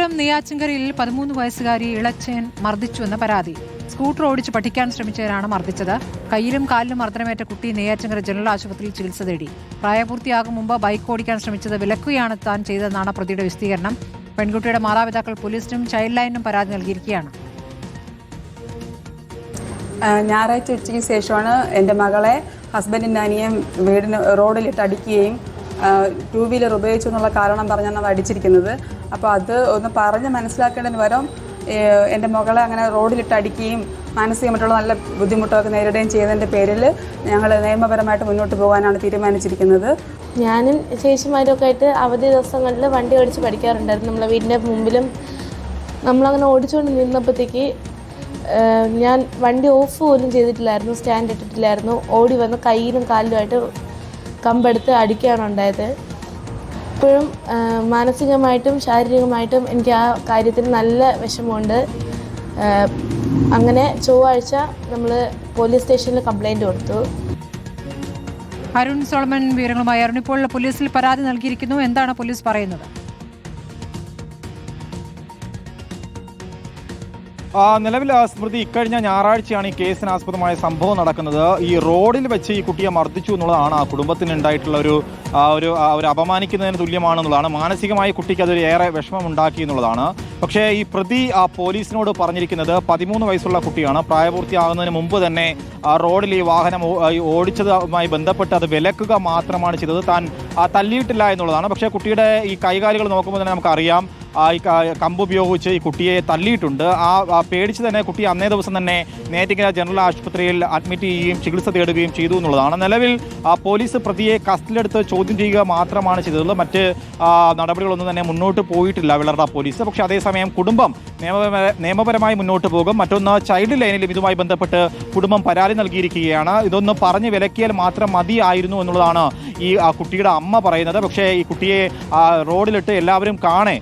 കൊല്ലം നെയ്യാറ്റിൻകരയിൽ 13 വയസ്സുകാരി ഇളച്ചൻ മർദ്ദിച്ചുവെന്ന പരാതി. സ്കൂട്ടർ ഓടിച്ച് പഠിക്കാൻ ശ്രമിച്ചവരാണ് മർദ്ദിച്ചത്. കയ്യിലും കാലിലും മർദ്ദനമേറ്റ കുട്ടി നെയ്യാറ്റിൻകര ജനറൽ ആശുപത്രിയിൽ ചികിത്സ തേടി. പ്രായപൂർത്തിയാകും മുമ്പ് ബൈക്ക് ഓടിക്കാൻ ശ്രമിച്ചത് വിലക്കുകയാണ് താൻ ചെയ്തതെന്നാണ് പ്രതിയുടെ വിശദീകരണം. പെൺകുട്ടിയുടെ മാതാപിതാക്കൾ പോലീസിനും ചൈൽഡ് ലൈനിനും പരാതി നൽകിയിരിക്കുകയാണ്. ഞായറാഴ്ച ഉച്ചയ്ക്ക് ശേഷമാണ് എൻ്റെ മകളെ ഹസ്ബൻഡിൻ്റെ അനിയൻ റോഡിലിട്ട് അടിക്കുകയും 2 വീലർ ഉപയോഗിച്ചു എന്നുള്ള കാരണം പറഞ്ഞാണ് അത് അടിച്ചിരിക്കുന്നത്. അപ്പോൾ അത് ഒന്ന് പറഞ്ഞ് മനസ്സിലാക്കേണ്ടതിന് പകരം എൻ്റെ മകളെ അങ്ങനെ റോഡിലിട്ട് അടിക്കുകയും മാനസികമായിട്ടുള്ള നല്ല ബുദ്ധിമുട്ടൊക്കെ നേരിടുകയും ചെയ്തതിൻ്റെ പേരിൽ ഞങ്ങൾ നിയമപരമായിട്ട് മുന്നോട്ട് പോകാനാണ് തീരുമാനിച്ചിരിക്കുന്നത്. ഞാനും ചേച്ചിമാരൊക്കെ ആയിട്ട് അവധി ദിവസങ്ങളിൽ വണ്ടി ഓടിച്ച് പഠിക്കാറുണ്ടായിരുന്നു. നമ്മളെ വീടിൻ്റെ മുമ്പിലും നമ്മളങ്ങനെ ഓടിച്ചുകൊണ്ട് നിന്നപ്പോഴത്തേക്ക് ഞാൻ വണ്ടി ഓഫ് പോലും ചെയ്തിട്ടില്ലായിരുന്നു, സ്റ്റാൻഡ് ഇട്ടിട്ടില്ലായിരുന്നു. ഓടി വന്ന് കയ്യിലും കാലിലുമായിട്ട് കമ്പെടുത്ത് അടിക്കുകയാണ് ഉണ്ടായത്. ഇപ്പോഴും മാനസികമായിട്ടും ശാരീരികമായിട്ടും എനിക്ക് ആ കാര്യത്തിൽ നല്ല വിഷമമുണ്ട്. അങ്ങനെ ചൊവ്വാഴ്ച നമ്മൾ പോലീസ് സ്റ്റേഷനിൽ കംപ്ലൈൻറ്റ് കൊടുത്തു. അരുൺ സോളമൻ വിവരങ്ങളുമായി. അരുൺ, ഇപ്പോൾ പോലീസിൽ പരാതി നൽകിയിരിക്കുന്നു. എന്താണ് പോലീസ് പറയുന്നത്? നിലവിൽ സ്മൃതി, ഇക്കഴിഞ്ഞ ഞായറാഴ്ചയാണ് ഈ കേസിനാസ്പദമായ സംഭവം നടക്കുന്നത്. ഈ റോഡിൽ വെച്ച് ഈ കുട്ടിയെ മർദ്ദിച്ചു എന്നുള്ളതാണ് ആ കുടുംബത്തിനുണ്ടായിട്ടുള്ള ഒരു അപമാനിക്കുന്നതിന് തുല്യമാണെന്നുള്ളതാണ്. മാനസികമായി കുട്ടിക്ക് അതൊരു ഏറെ വിഷമമുണ്ടാക്കി എന്നുള്ളതാണ്. പക്ഷേ ഈ പ്രതി പോലീസിനോട് പറഞ്ഞിരിക്കുന്നത് 13 വയസ്സുള്ള കുട്ടിയാണ്. പ്രായപൂർത്തിയാകുന്നതിന് മുമ്പ് തന്നെ റോഡിൽ ഈ വാഹനം ഓടിച്ചതുമായി ബന്ധപ്പെട്ട് അത് വിലക്കുക മാത്രമാണ് ചെയ്തത്, താൻ തല്ലിയിട്ടില്ല എന്നുള്ളതാണ്. പക്ഷേ കുട്ടിയുടെ ഈ കൈകാലുകൾ നോക്കുമ്പോൾ തന്നെ നമുക്കറിയാം ഈ കമ്പ് ഉപയോഗിച്ച് ഈ കുട്ടിയെ തല്ലിയിട്ടുണ്ട്. പേടിച്ച് തന്നെ കുട്ടി അന്നേ ദിവസം തന്നെ നെയ്യാറ്റിൻകര ജനറൽ ആശുപത്രിയിൽ അഡ്മിറ്റ് ചെയ്യുകയും ചികിത്സ തേടുകയും ചെയ്തു എന്നുള്ളതാണ്. നിലവിൽ പോലീസ് പ്രതിയെ കസ്റ്റഡിയിലെടുത്ത് ചോദ്യം ചെയ്യുക മാത്രമാണ് ചെയ്തത്. മറ്റ് നടപടികളൊന്നും തന്നെ മുന്നോട്ട് പോയിട്ടില്ല വിളറ പോലീസ്. പക്ഷേ അതേസമയം കുടുംബം നിയമപരമായി മുന്നോട്ട് പോകും. മറ്റൊന്ന്, ചൈൽഡ് ലൈനിലും ഇതുമായി ബന്ധപ്പെട്ട് കുടുംബം പരാതി നൽകിയിരിക്കുകയാണ്. ഇതൊന്ന് പറഞ്ഞ് വിലക്കിയാൽ മാത്രം മതിയായിരുന്നു എന്നുള്ളതാണ് ഈ കുട്ടിയുടെ അമ്മ പറയുന്നത്. പക്ഷേ ഈ കുട്ടിയെ റോഡിലിട്ട് എല്ലാവരും കാണെ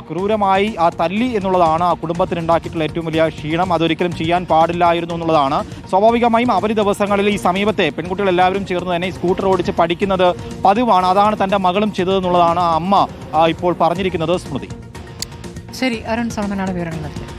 ക്രൂരമായി തല്ലി എന്നുള്ളതാണ് ആ കുടുംബത്തിനുണ്ടാക്കിയിട്ടുള്ള ഏറ്റവും വലിയ ക്ഷീണം. അതൊരിക്കലും ചെയ്യാൻ പാടില്ലായിരുന്നു എന്നുള്ളതാണ്. സ്വാഭാവികമായും അവധി ദിവസങ്ങളിൽ ഈ സമീപത്തെ പെൺകുട്ടികൾ എല്ലാവരും ചേർന്ന് തന്നെ സ്കൂട്ടർ ഓടിച്ച് പഠിക്കുന്നത് പതിവാണ്. അതാണ് തൻ്റെ മകളും ചെയ്തതെന്നുള്ളതാണ് ആ അമ്മ ഇപ്പോൾ പറഞ്ഞിരിക്കുന്നത്. സ്മൃതി, ശരി. അരുൺ സോളമനാണ് വിവരങ്ങൾ നൽകിയത്.